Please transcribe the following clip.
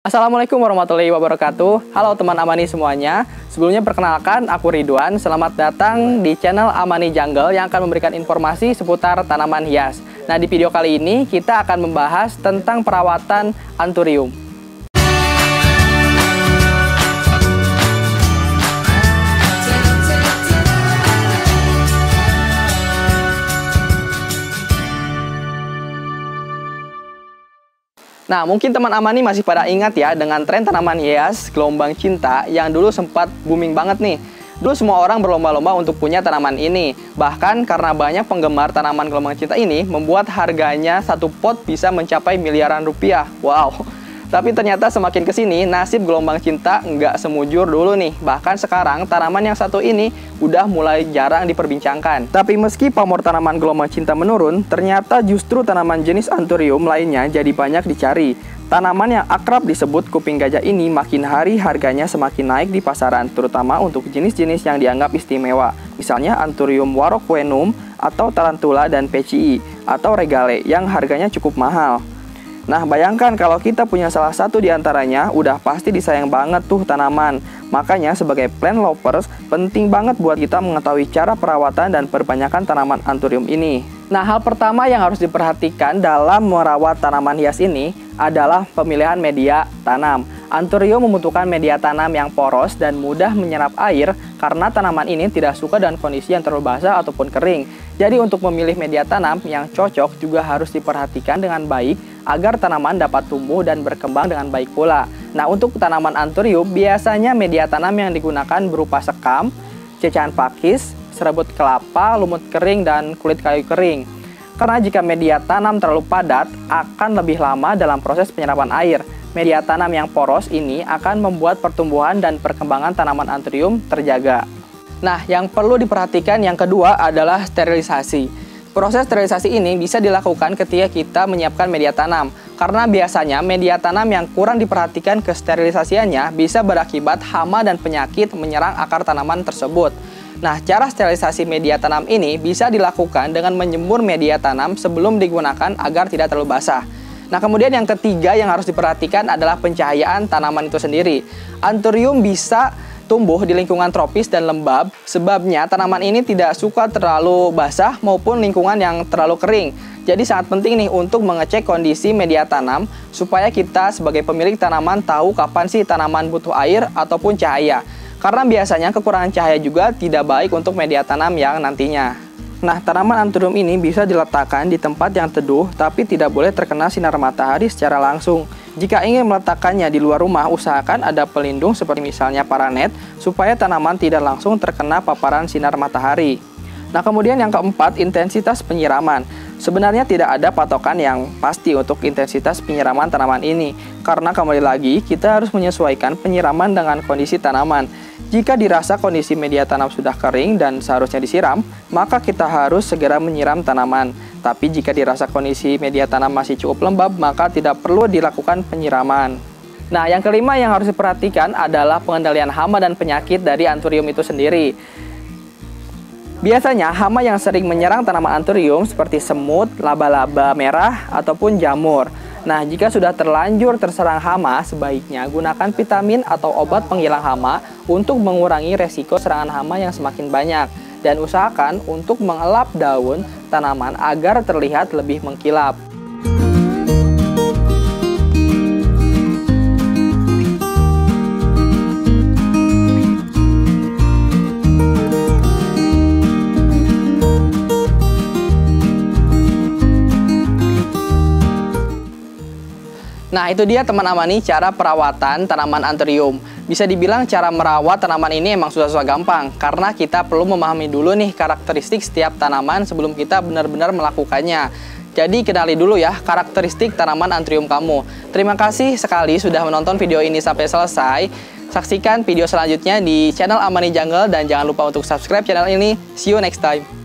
Assalamualaikum warahmatullahi wabarakatuh. Halo teman Amani semuanya. Sebelumnya perkenalkan, aku Ridwan. Selamat datang di channel Amani Jungle yang akan memberikan informasi seputar tanaman hias. Nah, di video kali ini kita akan membahas tentang perawatan anthurium. Nah, mungkin teman Amani masih pada ingat ya dengan tren tanaman hias gelombang cinta yang dulu sempat booming banget nih. Dulu semua orang berlomba-lomba untuk punya tanaman ini. Bahkan karena banyak penggemar tanaman gelombang cinta ini, membuat harganya satu pot bisa mencapai miliaran rupiah. Wow! Tapi ternyata semakin kesini, nasib gelombang cinta nggak semujur dulu nih. Bahkan sekarang, tanaman yang satu ini udah mulai jarang diperbincangkan. Tapi meski pamor tanaman gelombang cinta menurun, ternyata justru tanaman jenis anthurium lainnya jadi banyak dicari. Tanaman yang akrab disebut kuping gajah ini makin hari harganya semakin naik di pasaran, terutama untuk jenis-jenis yang dianggap istimewa. Misalnya anthurium waroquenum atau tarantula dan pecii atau regale yang harganya cukup mahal. Nah, bayangkan kalau kita punya salah satu di antaranya, udah pasti disayang banget tuh tanaman. Makanya sebagai plant lovers, penting banget buat kita mengetahui cara perawatan dan perbanyakan tanaman anthurium ini. Nah, hal pertama yang harus diperhatikan dalam merawat tanaman hias ini adalah pemilihan media tanam. Anthurium membutuhkan media tanam yang poros dan mudah menyerap air karena tanaman ini tidak suka dengan kondisi yang terlalu basah ataupun kering. Jadi untuk memilih media tanam yang cocok juga harus diperhatikan dengan baik agar tanaman dapat tumbuh dan berkembang dengan baik pula. Nah, untuk tanaman anthurium biasanya media tanam yang digunakan berupa sekam, cecahan pakis, serbuk kelapa, lumut kering, dan kulit kayu kering. Karena jika media tanam terlalu padat, akan lebih lama dalam proses penyerapan air. Media tanam yang poros ini akan membuat pertumbuhan dan perkembangan tanaman anthurium terjaga. Nah, yang perlu diperhatikan yang kedua adalah sterilisasi. Proses sterilisasi ini bisa dilakukan ketika kita menyiapkan media tanam. Karena biasanya media tanam yang kurang diperhatikan kesterilisasiannya bisa berakibat hama dan penyakit menyerang akar tanaman tersebut. Nah, cara sterilisasi media tanam ini bisa dilakukan dengan menjemur media tanam sebelum digunakan agar tidak terlalu basah. Nah, kemudian yang ketiga yang harus diperhatikan adalah pencahayaan tanaman itu sendiri. Anthurium bisa tumbuh di lingkungan tropis dan lembab, sebabnya tanaman ini tidak suka terlalu basah maupun lingkungan yang terlalu kering. Jadi sangat penting nih untuk mengecek kondisi media tanam supaya kita sebagai pemilik tanaman tahu kapan sih tanaman butuh air ataupun cahaya. Karena biasanya kekurangan cahaya juga tidak baik untuk media tanam yang nantinya. Nah, tanaman anthurium ini bisa diletakkan di tempat yang teduh, tapi tidak boleh terkena sinar matahari secara langsung. Jika ingin meletakkannya di luar rumah, usahakan ada pelindung seperti misalnya paranet, supaya tanaman tidak langsung terkena paparan sinar matahari. Nah, kemudian yang keempat, intensitas penyiraman. Sebenarnya tidak ada patokan yang pasti untuk intensitas penyiraman tanaman ini, karena kembali lagi kita harus menyesuaikan penyiraman dengan kondisi tanaman. Jika dirasa kondisi media tanam sudah kering dan seharusnya disiram, maka kita harus segera menyiram tanaman. Tapi jika dirasa kondisi media tanam masih cukup lembab, maka tidak perlu dilakukan penyiraman. Nah, yang kelima yang harus diperhatikan adalah pengendalian hama dan penyakit dari anthurium itu sendiri. Biasanya hama yang sering menyerang tanaman anthurium seperti semut, laba-laba merah, ataupun jamur. Nah, jika sudah terlanjur terserang hama, sebaiknya gunakan vitamin atau obat penghilang hama untuk mengurangi resiko serangan hama yang semakin banyak. Dan usahakan untuk mengelap daun tanaman agar terlihat lebih mengkilap. Nah, itu dia teman Amani cara perawatan tanaman anthurium. Bisa dibilang cara merawat tanaman ini emang susah-susah gampang, karena kita perlu memahami dulu nih karakteristik setiap tanaman sebelum kita benar-benar melakukannya. Jadi kenali dulu ya karakteristik tanaman anthurium kamu. Terima kasih sekali sudah menonton video ini sampai selesai. Saksikan video selanjutnya di channel Amani Jungle dan jangan lupa untuk subscribe channel ini. See you next time.